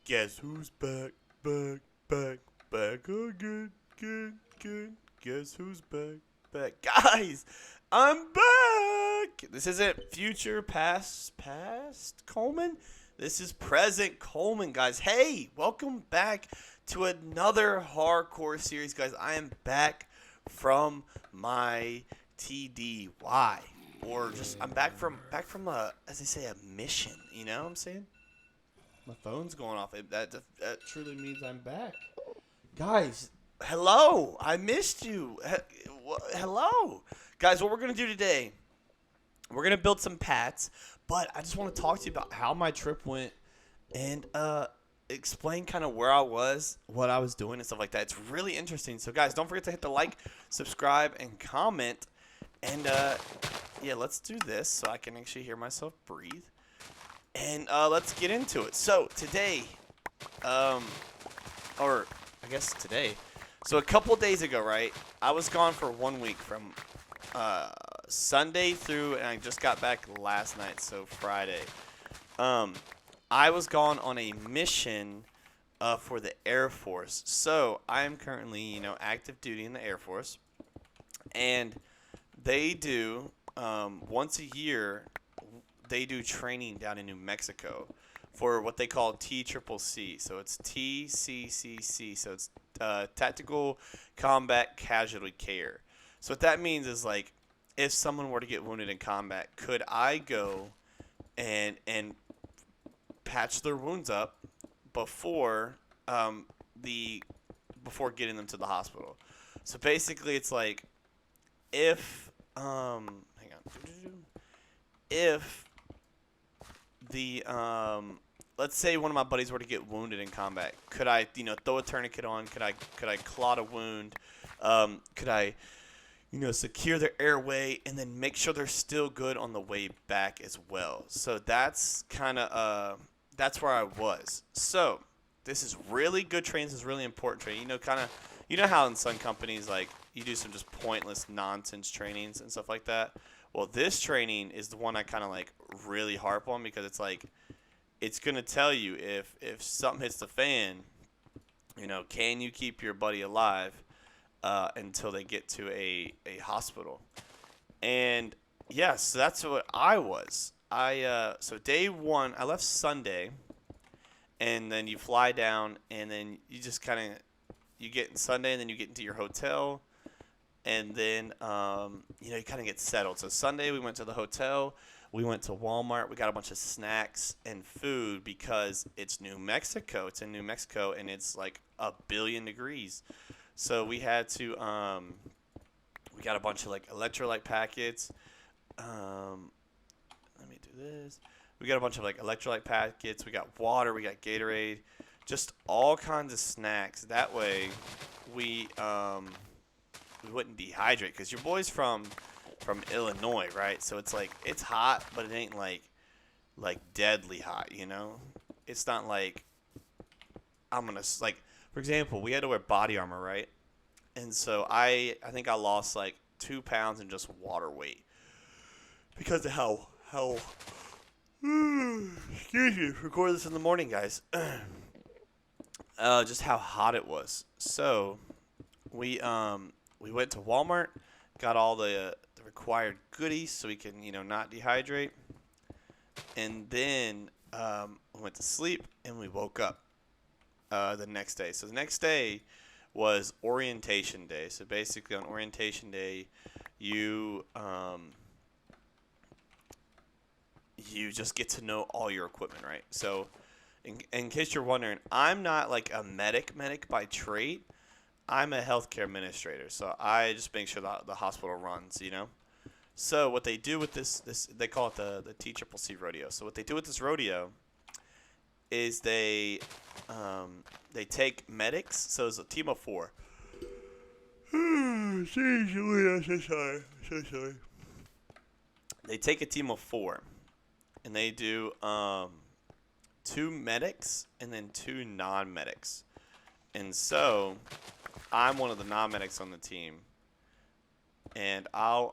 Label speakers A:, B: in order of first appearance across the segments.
A: Guess who's back, back, back, back again, again, again. Guess who's back, back. Guys, I'm back. This isn't future, past Coleman. This is present Coleman, guys. Hey, welcome back to another hardcore series, guys. I am back from my TDY, or just I'm back from a, as they say, a mission. You know what I'm saying? My phone's going off. That truly means I'm back. Guys, hello. I missed you. Hello. Guys, what we're going to do today, we're going to build some pats, but I just want to talk to you about how my trip went and explain kind of where I was, what I was doing, and stuff like that. It's really interesting. So, guys, don't forget to hit the like, subscribe, and comment. And, yeah, let's do this so I can actually hear myself breathe. And let's get into it. So today, or I guess today, so a couple days ago, right, I was gone for 1 week from Sunday through, and I just got back last night, so Friday. I was gone on a mission for the Air Force. So I am currently, active duty in the Air Force, and they do once a year. They do training down in New Mexico for what they call TCCC. So it's TCCC. So it's Tactical Combat Casualty Care. So what that means is, like, if someone were to get wounded in combat, could I go and patch their wounds up before before getting them to the hospital? So basically, it's like if hang on, if the let's say one of my buddies were to get wounded in combat, could I throw a tourniquet on? Could I clot a wound? Could I secure their airway and then make sure they're still good on the way back as well? So that's kind of that's where I was. So this is really good training. This is really important training. You know how in some companies, like, you do some just pointless nonsense trainings and stuff like that. Well, this training is the one I kind of like really harp on, because it's like, it's going to tell you if something hits the fan, can you keep your buddy alive until they get to a hospital? And yes, so that's what I was. So day one, I left Sunday, and then you fly down, and then you just kind of, you get in Sunday, and then you get into your hotel. And then, you kind of get settled. So Sunday we went to the hotel. We went to Walmart. We got a bunch of snacks and food because it's New Mexico. It's in New Mexico, and it's like 1 billion degrees. So we had to, we got a bunch of like electrolyte packets. Let me do this. We got a bunch of like electrolyte packets. We got water. We got Gatorade. Just all kinds of snacks. That way we wouldn't dehydrate, because your boy's from Illinois, right? So it's like, it's hot, but it ain't like deadly hot, It's not like I'm gonna, like, for example, we had to wear body armor, right? And so I think I lost like 2 pounds in just water weight because of how excuse me, record this in the morning, guys. Just how hot it was. So we went to Walmart, got all the required goodies so we can, not dehydrate. And then we went to sleep, and we woke up the next day. So the next day was orientation day. So basically on orientation day, you just get to know all your equipment, right? So in case you're wondering, I'm not like a medic by trade. I'm a healthcare administrator, so I just make sure that the hospital runs, So what they do with this they call it the TCCC rodeo. So what they do with this rodeo is they take medics. So it's a team of 4. I'm so sorry. They take a team of 4, and they do 2 medics and then 2 non-medics. And so I'm one of the non-medics on the team, and I'll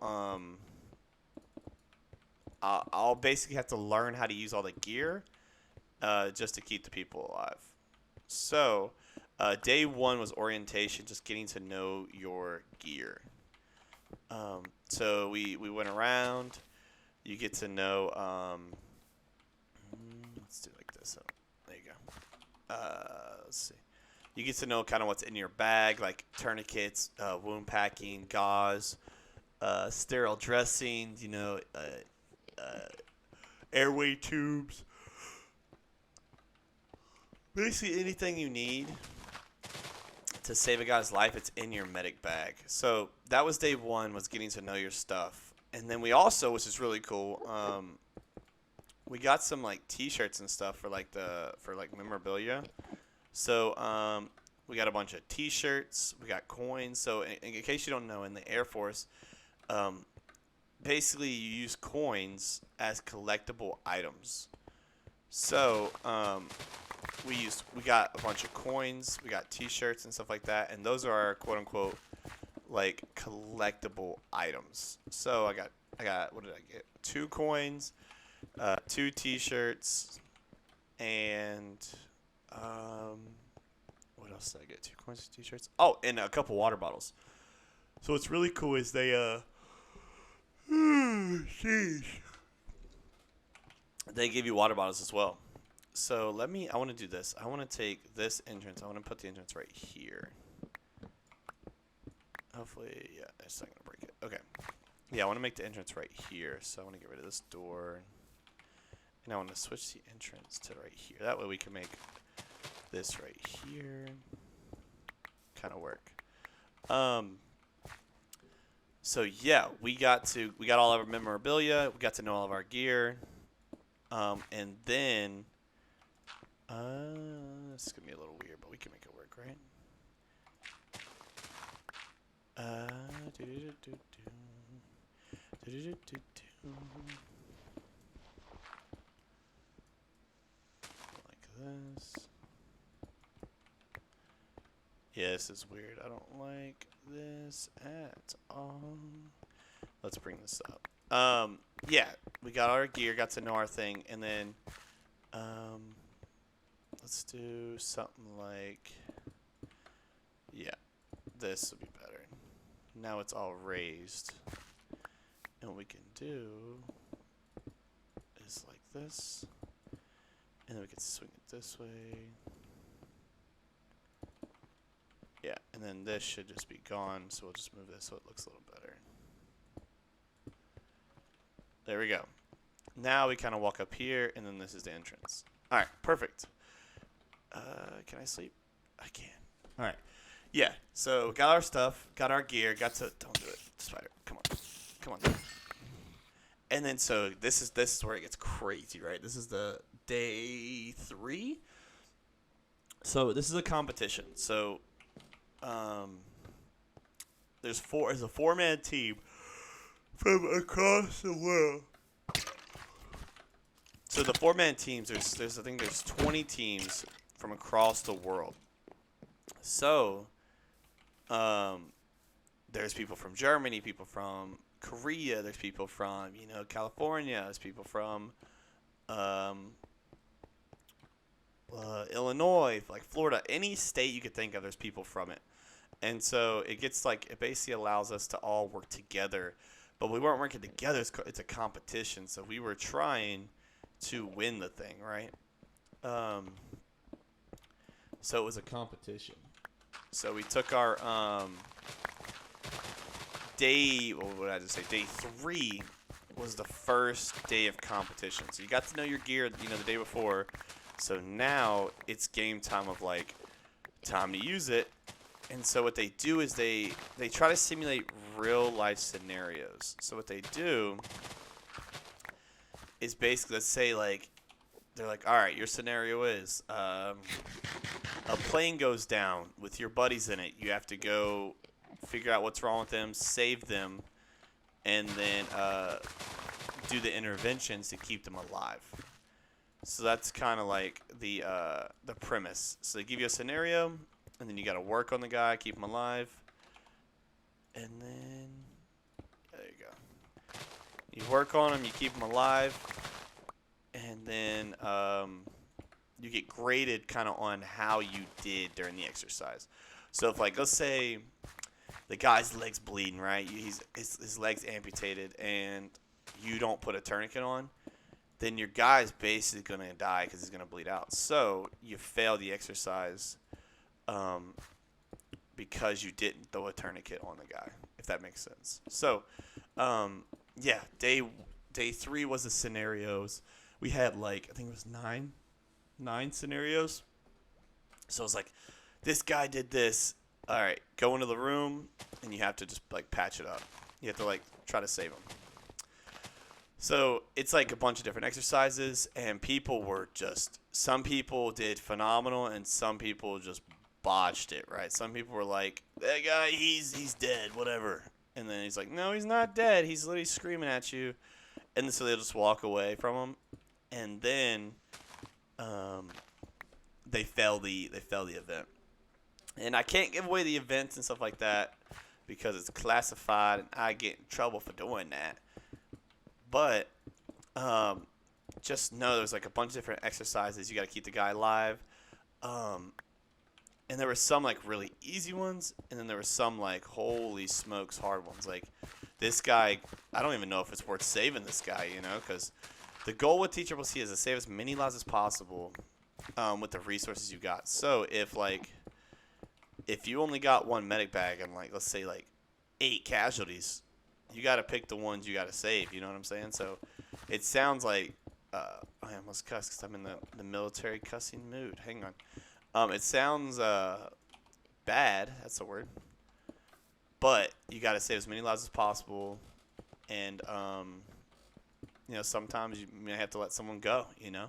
A: basically have to learn how to use all the gear just to keep the people alive. So, day one was orientation, just getting to know your gear. So we went around. You get to know. Let's do it like this. So, there you go. Let's see. You get to know kind of what's in your bag, like tourniquets, wound packing, gauze, sterile dressings. Airway tubes. Basically anything you need to save a guy's life, it's in your medic bag. So that was day one, was getting to know your stuff. And then we also, which is really cool, we got some like t-shirts and stuff for like memorabilia. So we got a bunch of t-shirts, we got coins. So in case you don't know, in the Air Force, basically you use coins as collectible items. So we got a bunch of coins, we got t-shirts and stuff like that, and those are our quote unquote like collectible items. So I got what did I get? 2 coins, 2 t-shirts, and what else did I get? 2 coins, 2 t-shirts. Oh, and a couple water bottles. So what's really cool is they they give you water bottles as well. So I want to do this. I want to take this entrance. I want to put the entrance right here. Hopefully, yeah, it's not going to break it. Okay. Yeah, I want to make the entrance right here. So I want to get rid of this door. And I want to switch the entrance to right here. That way we can make this right here kind of work. So yeah, we got all of our memorabilia. We got to know all of our gear. And then this is gonna be a little weird, but we can make it work, right? Like this. Yeah, this is weird. I don't like this at all. Let's bring this up. Yeah, we got our gear, got to know our thing, and then let's do something like, yeah, this would be better. Now it's all raised, and what we can do is like this, and then we can swing it this way. Yeah, and then this should just be gone, so we'll just move this so it looks a little better. There we go. Now we kind of walk up here, and then this is the entrance. All right, perfect. Can I sleep? I can. All right. Yeah, so got our stuff, got our gear, got to... Don't do it, spider. Come on. Come on. And then so this is where it gets crazy, right? This is the day 3. So this is a competition. So there's a 4-man team from across the world. So the 4-man teams, there's I think there's 20 teams from across the world. So there's people from Germany, people from Korea, there's people from California, there's people from Illinois, like Florida, any state you could think of, there's people from it. And so it basically allows us to all work together. But we weren't working together. It's a competition. So we were trying to win the thing, right? So it was a competition. So we took our day 3 was the first day of competition. So you got to know your gear, the day before. So now it's game time of time to use it. And so what they do is they try to simulate real life scenarios. So what they do is basically, let's say they're like, all right, your scenario is a plane goes down with your buddies in it. You have to go figure out what's wrong with them, save them, and then do the interventions to keep them alive. So that's kind of like the premise. So they give you a scenario, and then you got to work on the guy, keep him alive, and then there you go. You work on him, you keep him alive, and then you get graded kind of on how you did during the exercise. So if, like, let's say the guy's leg's bleeding, right? His leg's amputated, and you don't put a tourniquet on, then your guy's basically going to die because he's going to bleed out. So you fail the exercise because you didn't throw a tourniquet on the guy, if that makes sense. So, yeah, day 3 was the scenarios. We had, like, I think it was nine scenarios. So it's like, this guy did this. All right, go into the room, and you have to just, like, patch it up. You have to, like, try to save him. So it's like a bunch of different exercises, and people were just, some people did phenomenal, and some people just botched it, right? Some people were like, that guy, he's dead, whatever. And then he's like, no, he's not dead. He's literally screaming at you. And then, so they'll just walk away from him. And then they fail the event. And I can't give away the events and stuff like that because it's classified, and I get in trouble for doing that. But just know there's like a bunch of different exercises. You got to keep the guy alive. And there were some like really easy ones, and then there were some like holy smokes hard ones. Like this guy, I don't even know if it's worth saving this guy, you know, because the goal with TCCC is to save as many lives as possible with the resources you got. So if you only got one medic bag and like let's say like 8 casualties, you got to pick the ones you got to save. You know what I'm saying? So it sounds like I almost cussed because I'm in the military cussing mood. Hang on. It sounds bad. That's the word. But you got to save as many lives as possible. And, you know, sometimes you may have to let someone go, you know.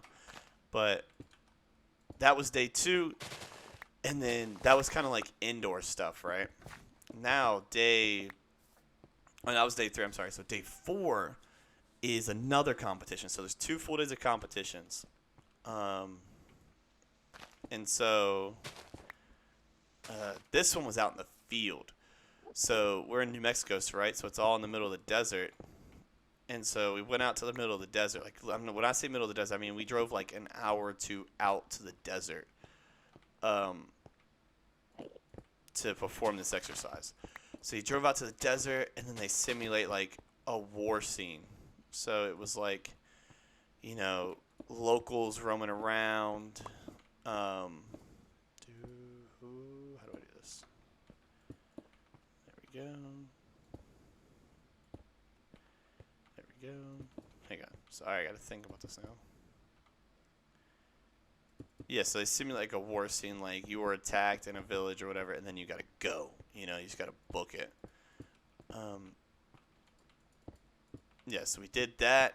A: But that was day 2. And then that was kind of like indoor stuff, right? Now that was day 3, I'm sorry. So day 4 is another competition. So there's 2 full days of competitions. And so this one was out in the field. So we're in New Mexico, right? So it's all in the middle of the desert. And so we went out to the middle of the desert. Like when I say middle of the desert, I mean we drove like an hour or 2 out to the desert to perform this exercise. So you drove out to the desert, and then they simulate like a war scene. So it was like, you know, locals roaming around. How do I do this? There we go. There we go. Hang on. Sorry, I got to think about this now. Yeah, so they simulate like a war scene, like you were attacked in a village or whatever, and then you got to go. You know, you just got to book it. Yeah, so we did that,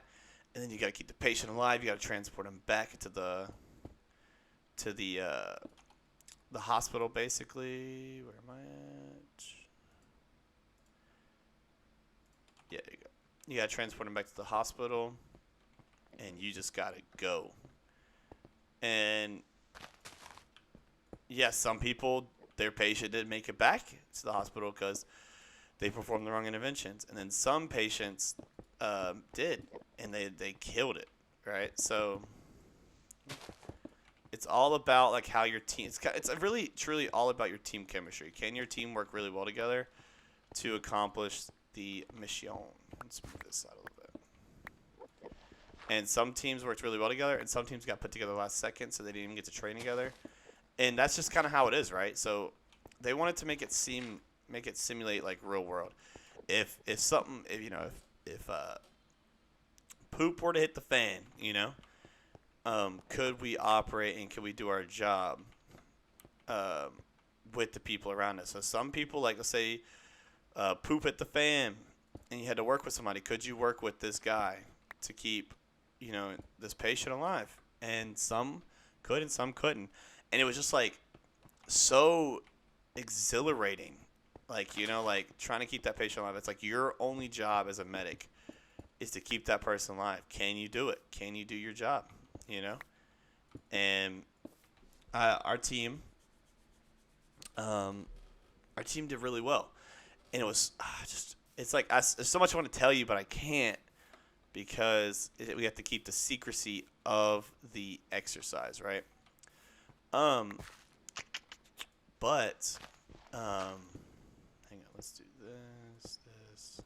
A: and then you got to keep the patient alive. You got to transport him back to the hospital, basically. Where am I at? Yeah, there you go. You got to transport him back to the hospital, and you just got to go. And yeah, some people, their patient didn't make it back to the hospital because they performed the wrong interventions. And then some patients did, and they killed it, right? So it's all about like how your team. It's really truly all about your team chemistry. Can your team work really well together to accomplish the mission? Let's move this out a little bit. And some teams worked really well together, and some teams got put together last second, so they didn't even get to train together. And that's just kind of how it is, right? So they wanted to make it simulate like real world. If poop were to hit the fan, you know, could we operate and could we do our job with the people around us? So some people, like let's say poop hit the fan and you had to work with somebody. Could you work with this guy to keep, you know, this patient alive? And some could and some couldn't. And it was just like so exhilarating. Like, you know, like trying to keep that patient alive. It's like your only job as a medic is to keep that person alive. Can you do it? Can you do your job? You know? And our team did really well. And it was it's like there's so much I want to tell you, but I can't because we have to keep the secrecy of the exercise, right? Um, but, hang on, let's do this.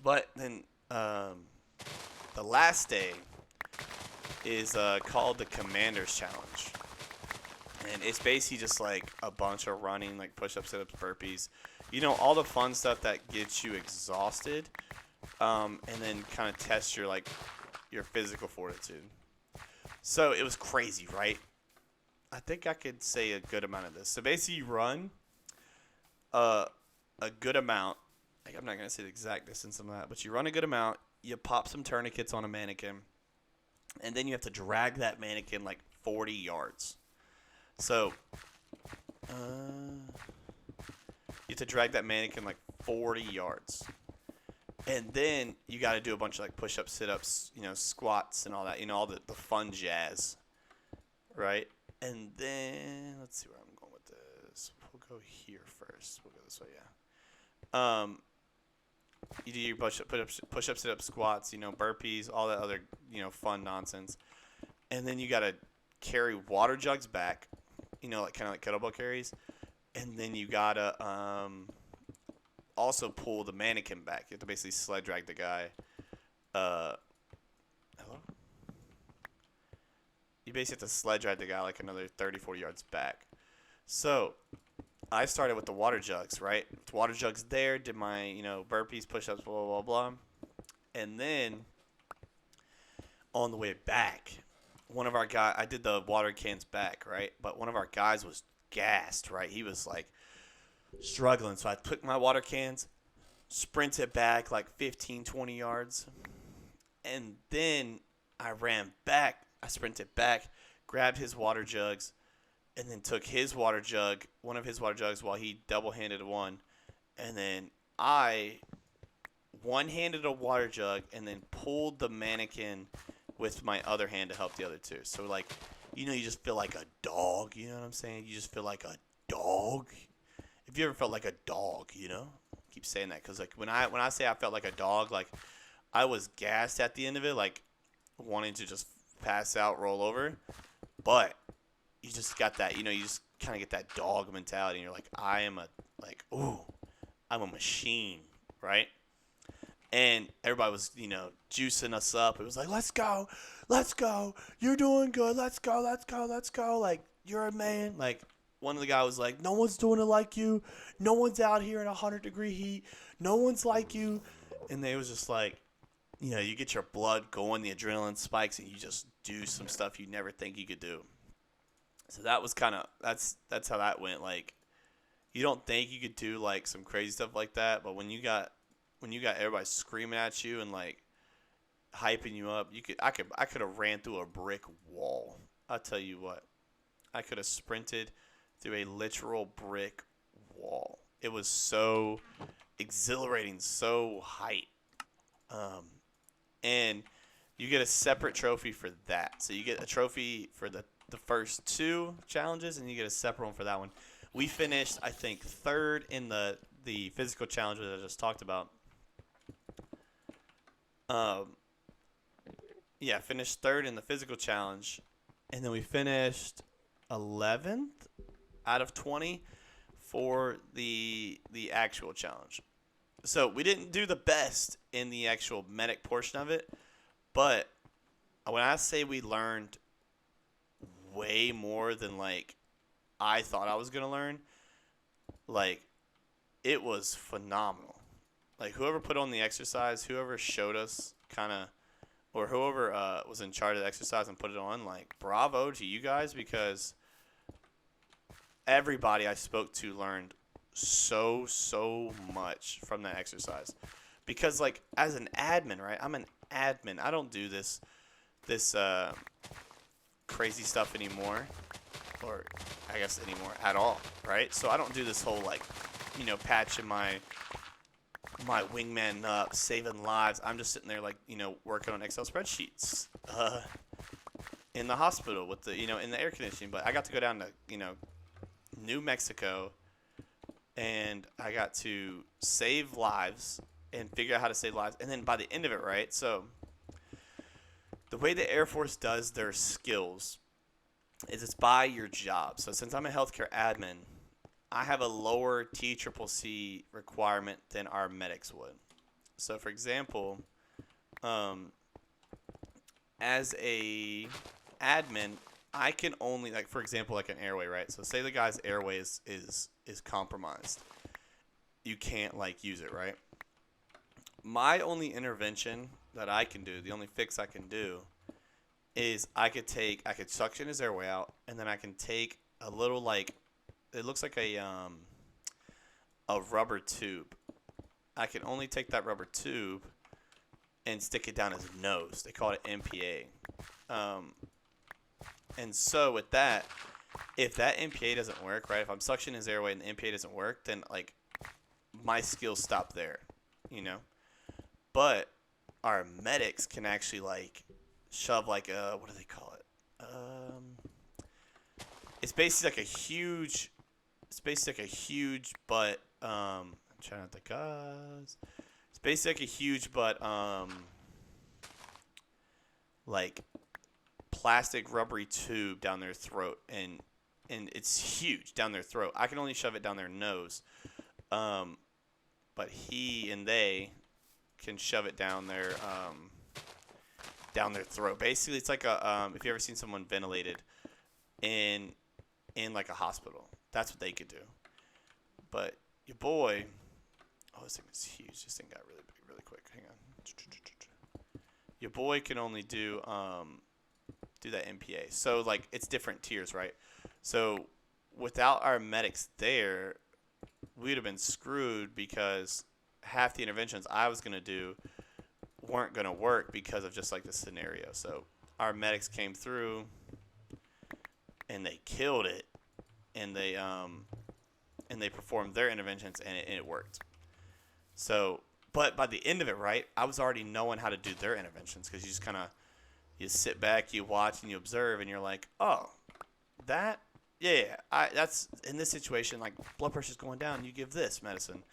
A: But then, the last day is called the Commander's Challenge. And it's basically just like a bunch of running, like push-ups, sit-ups, burpees. You know, all the fun stuff that gets you exhausted. And then kind of test your, like, your physical fortitude. So it was crazy, right? I think I could say a good amount of this. So basically you run a good amount. Like, I'm not going to say the exact distance of that, but you run a good amount. You pop some tourniquets on a mannequin. And then you have to drag that mannequin like 40 yards. So, you have to drag that mannequin like 40 yards. And then you got to do a bunch of like push-ups, sit-ups, you know, squats and all that. You know, all the fun jazz. Right? And then, let's see where I'm going with this. We'll go here first. We'll go this way, yeah. You do your push-ups, sit-ups, squats, you know, burpees, all that other, you know, fun nonsense. And then you got to carry water jugs back, you know, like kind of like kettlebell carries. And then you got to also pull the mannequin back. You have to basically sled drag the guy. Hello? You basically have to sled drag the guy like another 30, 40 yards back. So I started with the water jugs, right? With water jugs there, did my, you know, burpees, push-ups, blah, blah, blah, blah. And then on the way back, one of our guys, I did the water cans back, right? But one of our guys was gassed, right? He was like struggling. So I took my water cans, sprinted back like 15, 20 yards. And then I ran back. I sprinted back, grabbed his water jugs, and then took his water jug, one of his water jugs, while he double-handed one. And then I one-handed a water jug and then pulled the mannequin with my other hand to help the other two. So, like, you know, you just feel like a dog. You know what I'm saying? You just feel like a dog. If you ever felt like a dog, you know? I keep saying that because, like, when I say I felt like a dog, like, I was gassed at the end of it, like, wanting to just pass out, roll over. But you just got that, you know, you just kind of get that dog mentality. And you're like, I'm a machine, right? And everybody was, you know, juicing us up. It was like, let's go. You're doing good. Let's go. Like, you're a man. Like, one of the guys was like, no one's doing it like you. No one's out here in 100-degree heat. No one's like you. And they was just like, you know, you get your blood going, the adrenaline spikes, and you just do some stuff you never think you could do. So that was kind of, that's how that went. Like, you don't think you could do, like, some crazy stuff like that, but when you got everybody screaming at you and, like, hyping you up, I could have ran through a brick wall. I'll tell you what. I could have sprinted through a literal brick wall. It was so exhilarating, so hype. And you get a separate trophy for that. So you get a trophy for the first two challenges, and you get a separate one for that one. We finished, I think, third in the physical challenge that I just talked about. Finished third in the physical challenge, and then we finished 11th out of 20 for the actual challenge. So we didn't do the best in the actual medic portion of it, but when I say we learned way more than, like, I thought I was going to learn, like, it was phenomenal. Like, whoever put on the exercise, whoever showed us kind of, or whoever was in charge of the exercise and put it on, like, bravo to you guys, because everybody I spoke to learned so much from that exercise. Because, like, as an admin, right, I'm an admin. I don't do this crazy stuff anymore, or I guess anymore at all, right? So I don't do this whole, like, you know, patching my wingman up, saving lives. I'm just sitting there, like, you know, working on Excel spreadsheets in the hospital with the, you know, in the air conditioning. But I got to go down to, you know, New Mexico, and I got to save lives and figure out how to save lives. And then by the end of it, right, so the way the Air Force does their skills is it's by your job. So since I'm a healthcare admin, I have a lower TCCC requirement than our medics would. So for example, as a admin, I can only, like, for example, like an airway, right? So say the guy's airway is compromised. You can't, like, use it, right? My only intervention that I can do, the only fix I can do, is I could suction his airway out, and then I can take a little, like, it looks like a rubber tube. I can only take that rubber tube and stick it down his nose. They call it MPA. And so with that, if that MPA doesn't work, right, if I'm suctioning his airway and the MPA doesn't work, then, like, my skills stop there, you know? But our medics can actually, like, shove, like, a, what do they call it? It's basically like a huge, butt, I'm trying to think, it's basically like a huge butt, like, plastic rubbery tube down their throat, and it's huge down their throat. I can only shove it down their nose, but he and they can shove it down their throat. Basically, it's like a if you ever seen someone ventilated in like a hospital, that's what they could do. But your boy, oh, this thing is huge. This thing got really big really quick. Hang on. Your boy can only do that MPA. So, like, it's different tiers, right? So without our medics there, we'd have been screwed, because half the interventions I was going to do weren't going to work because of just, like, the scenario. So our medics came through and they killed it, and they performed their interventions, and it worked. So, but by the end of it, right, I was already knowing how to do their interventions, because you just kind of, you sit back, you watch, and you observe, and you're like, oh, that's in this situation, like, blood pressure's going down, you give this medicine.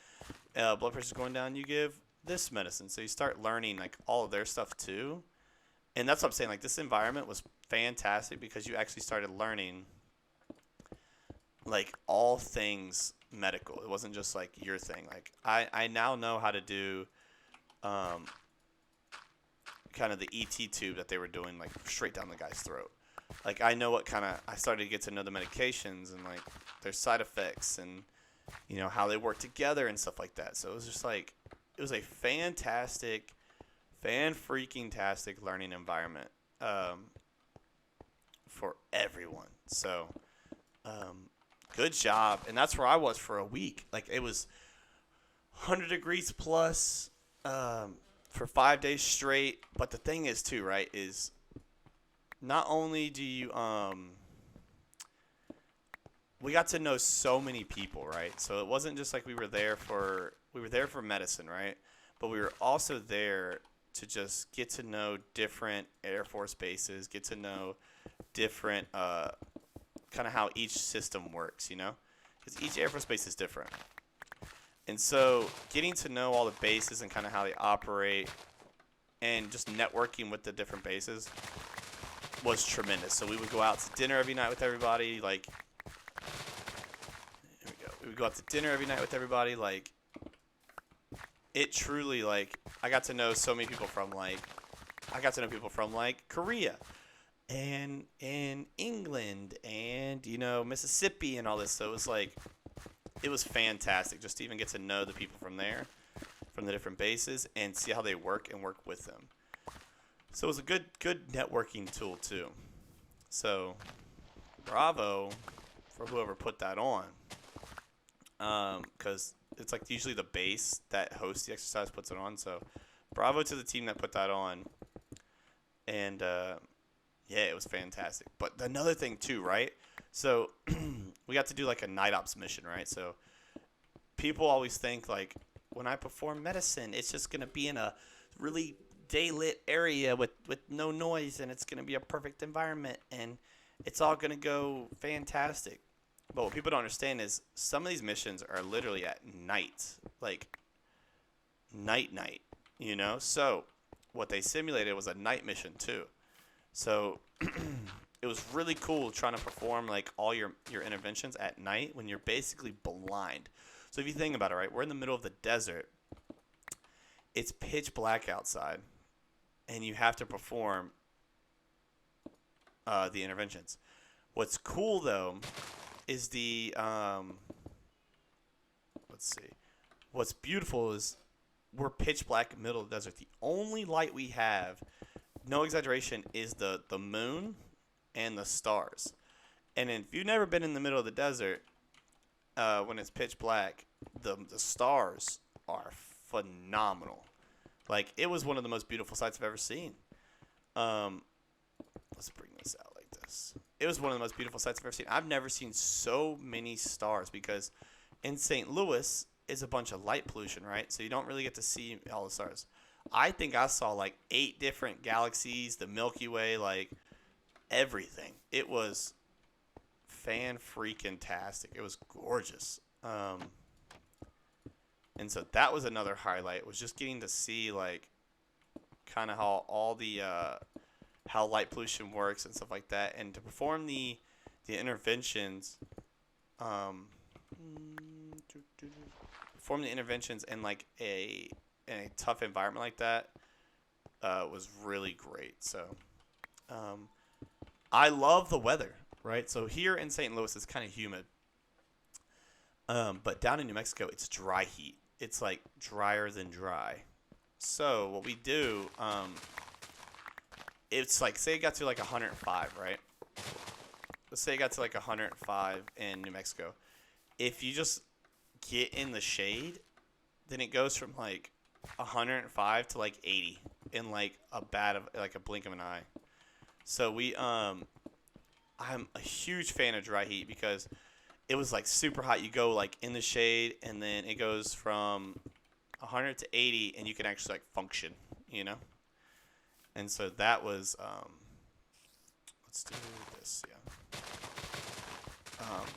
A: Blood pressure's going down, you give this medicine. So you start learning, like, all of their stuff too. And that's what I'm saying, like, this environment was fantastic, because you actually started learning, like, all things medical. It wasn't just, like, your thing. Like, I now know how to do kind of the ET tube that they were doing, like, straight down the guy's throat. Like, I know what kind of, I started to get to know the medications and, like, their side effects, and, you know, how they work together and stuff like that. So it was just, like, it was a fantastic, fan-freaking-tastic learning environment for everyone. So, good job. And that's where I was for a week. Like, it was 100 degrees plus for 5 days straight. But the thing is, too, right, is not only do you we got to know so many people, right? So it wasn't just like we were there for medicine, right? But we were also there to just get to know different Air Force bases, get to know different kind of how each system works, you know? Because each Air Force base is different. And so getting to know all the bases and kind of how they operate, and just networking with the different bases was tremendous. So we would go out to dinner every night with everybody, like, here we go. We would go out to dinner every night with everybody, like, it truly, like, I got to know so many people from, like, Korea, and England, and, you know, Mississippi, and all this. So it was, like, it was fantastic just to even get to know the people from there, from the different bases, and see how they work and work with them. So it was a good networking tool too. So bravo for whoever put that on, because it's like usually the base that hosts the exercise puts it on. So bravo to the team that put that on. And yeah, it was fantastic. But another thing too, right? So we got to do like a night ops mission, right? So people always think, like, when I perform medicine, it's just going to be in a really day-lit area with no noise, and it's going to be a perfect environment, and it's all going to go fantastic. But what people don't understand is some of these missions are literally at night, like night, you know? So what they simulated was a night mission too. So it was really cool trying to perform like all your interventions at night when you're basically blind. So if you think about it, right, we're in the middle of the desert. It's pitch black outside, and you have to perform the interventions. What's cool though is the let's see. What's beautiful is we're pitch black in the middle of the desert. The only light we have, no exaggeration, is the moon and the stars. And if you've never been in the middle of the desert, when it's pitch black, the stars are phenomenal. Like, it was one of the most beautiful sights I've ever seen. Let's bring this out like this. It was one of the most beautiful sights I've ever seen. I've never seen so many stars because in St. Louis is a bunch of light pollution, right? So you don't really get to see all the stars. I think I saw like 8 different galaxies, the Milky Way, like everything. It was fan-freaking-tastic. It was gorgeous. And so that was another highlight, was just getting to see like kind of how all the how light pollution works and stuff like that, and to perform the interventions, perform the interventions in like a tough environment like that was really great. So I love the weather, right? So here in St. Louis it's kind of humid, but down in New Mexico it's dry heat. It's like drier than dry. So what we do, it's like, say it got to like 105, right? Let's say it got to like 105 in New Mexico. If you just get in the shade, then it goes from like 105 to like 80 in like a blink of an eye. So I'm a huge fan of dry heat because it was like super hot. You go like in the shade, and then it goes from 100 to 80, and you can actually like function, you know. And so that was let's do this, yeah.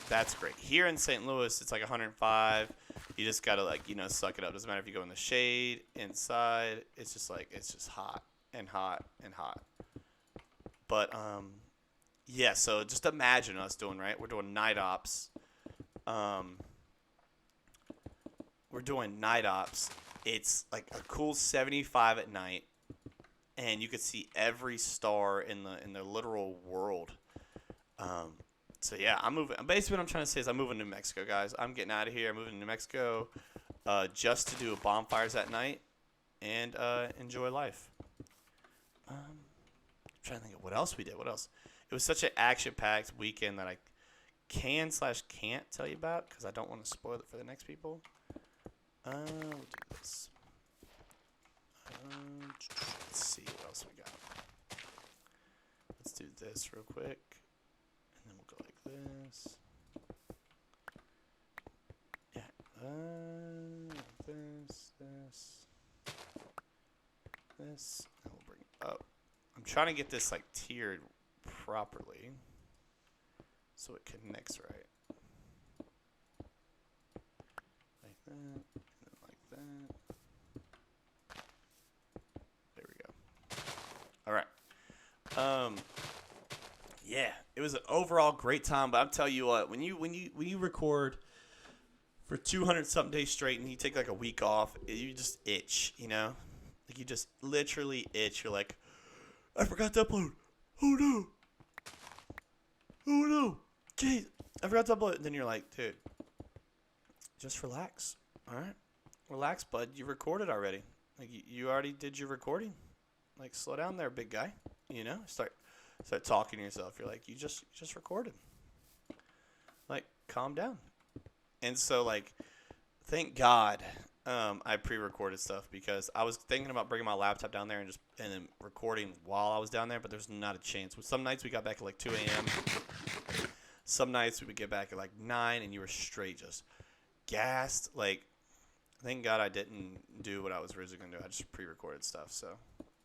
A: That's great. Here in St. Louis, it's like 105. You just gotta like, you know, suck it up. Doesn't matter if you go in the shade, inside. It's just like, it's just hot and hot and hot. But yeah. So just imagine us doing, right. We're doing night ops. It's like a cool 75 at night, and you could see every star in the literal world. So yeah, I'm moving. Basically, what I'm trying to say is I'm moving to New Mexico, guys. I'm getting out of here. I'm moving to New Mexico, just to do bonfires at night and enjoy life. I'm trying to think of what else we did. What else? It was such an action-packed weekend that I can't tell you about because I don't want to spoil it for the next people. We'll do this. Let's see what else we got. Let's do this real quick, and then we'll go like this. Yeah. This. And we'll bring it up. I'm trying to get this like tiered properly so it connects right. Like that, and then like that. There we go. All right. Yeah, it was an overall great time, but I'm telling you what, when you record for 200 something days straight and you take like a week off, you just itch, you know? Like you just literally itch. You're like, I forgot to upload. Oh no. Oh no. Jeez, I forgot to upload. And then you're like, dude, just relax. All right? Relax, bud. You recorded already. Like you already did your recording. Like, slow down there, big guy. You know? Start talking to yourself. You're like, you just recorded. Like, calm down. And so, like, thank God I pre-recorded stuff because I was thinking about bringing my laptop down there and then recording while I was down there, but there's not a chance. Some nights we got back at like 2 a.m. Some nights we would get back at like 9, and you were straight just gassed. Like, thank God I didn't do what I was originally going to do. I just pre-recorded stuff, so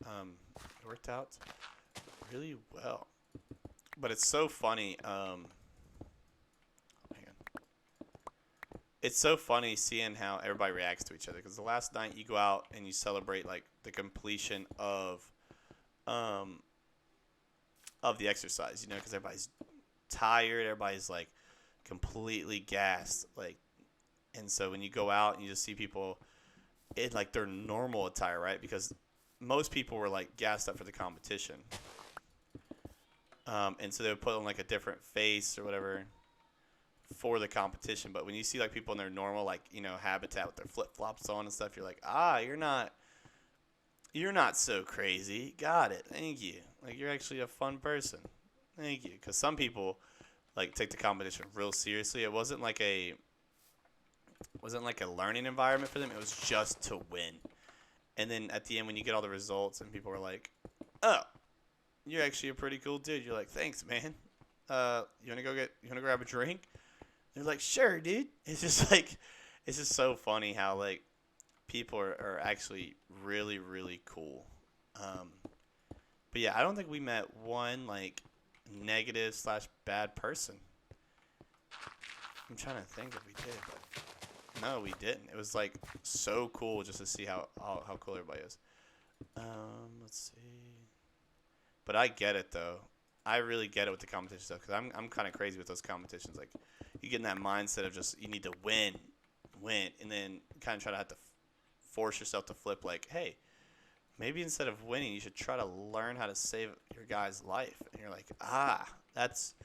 A: it worked out really well. But it's so funny. It's so funny seeing how everybody reacts to each other, because the last night you go out and you celebrate like the completion of of the exercise, you know, because everybody's tired, everybody's like completely gassed, like, and so when you go out and you just see people in like their normal attire, right? Because most people were like gassed up for the competition, and so they would put on like a different face or whatever for the competition. But when you see like people in their normal, like, you know, habitat with their flip flops on and stuff, you're like, you're not so crazy. Got it. Thank you. Like, you're actually a fun person. Thank you. Because some people like take the competition real seriously. It wasn't like a learning environment for them. It was just to win. And then at the end, when you get all the results and people were like, "Oh, you're actually a pretty cool dude," you're like, "Thanks, man. You wanna grab a drink?" They're like, "Sure, dude." It's just like, it's just so funny how like people are actually really, really cool. But yeah, I don't think we met one like negative / bad person. I'm trying to think if we did, but no, we didn't. It was like so cool just to see how cool everybody is. Let's see. But I get it though. I really get it with the competition stuff, because I'm kind of crazy with those competitions. Like, you get in that mindset of just you need to win, and then kind of try to have to force yourself to flip. Like, hey, maybe instead of winning, you should try to learn how to save your guy's life. And you're like, it's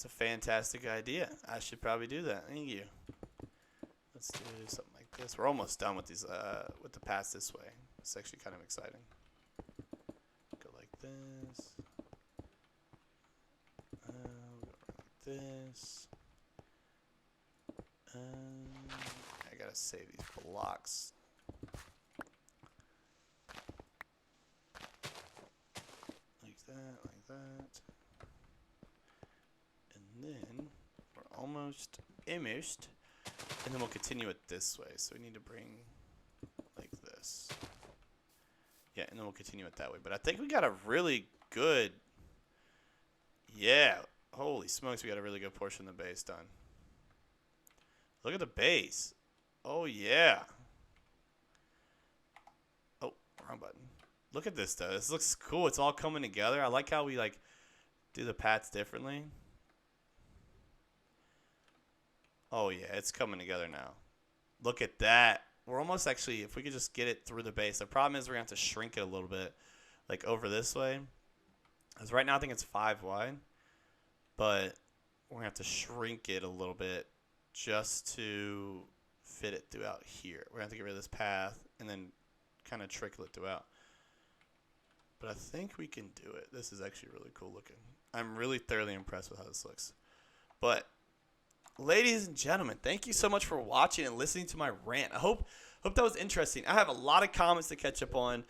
A: a fantastic idea. I should probably do that. Thank you. Let's do something like this. We're almost done with these with the pass this way. It's actually kind of exciting. Go like this. Go like this. I gotta save these blocks. Like that. And then we're almost. And then we'll continue it this way. So we need to bring like this. Yeah, and then we'll continue it that way. But I think we got a really good. Yeah. Holy smokes, we got a really good portion of the base done. Look at the base. Oh, yeah. Oh, wrong button. Look at this, though. This looks cool. It's all coming together. I like how we, like, do the paths differently. Oh, yeah. It's coming together now. Look at that. We're almost actually, if we could just get it through the base. The problem is we're going to have to shrink it a little bit, like, over this way. Because right now I think it's 5 wide. But we're going to have to shrink it a little bit just to fit it throughout here. We're going to have to get rid of this path and then kind of trickle it throughout. But I think we can do it. This is actually really cool looking. I'm really thoroughly impressed with how this looks. But, ladies and gentlemen, thank you so much for watching and listening to my rant. I hope that was interesting. I have a lot of comments to catch up on.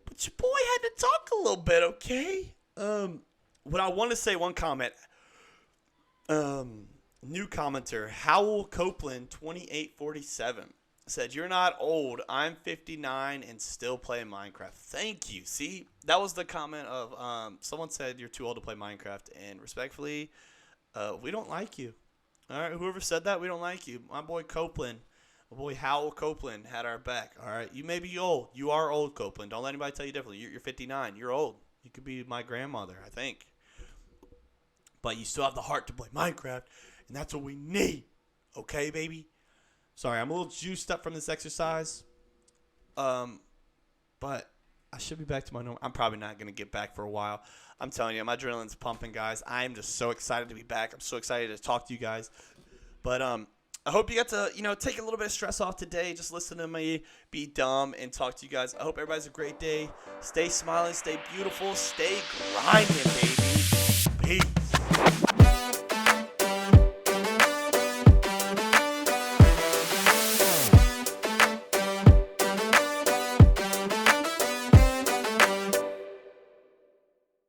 A: But your boy had to talk a little bit, okay? What I want to say, one comment. New commenter, Howell Copeland 2847 said, "You're not old. I'm 59 and still playing Minecraft." Thank you. See, that was the comment of someone said you're too old to play Minecraft, and respectfully, we don't like you. All right, whoever said that, we don't like you. My boy Copeland, my boy Howell Copeland had our back. All right, you may be old. You are old, Copeland. Don't let anybody tell you differently. You're 59. You're old. You could be my grandmother, I think. But you still have the heart to play Minecraft, and that's what we need. Okay, baby? Sorry, I'm a little juiced up from this exercise. But I should be back to my normal. I'm probably not going to get back for a while. I'm telling you, my adrenaline's pumping, guys. I'm just so excited to be back. I'm so excited to talk to you guys. But I hope you got to, take a little bit of stress off today. Just listen to me be dumb and talk to you guys. I hope everybody's a great day. Stay smiling, stay beautiful, stay grinding, baby.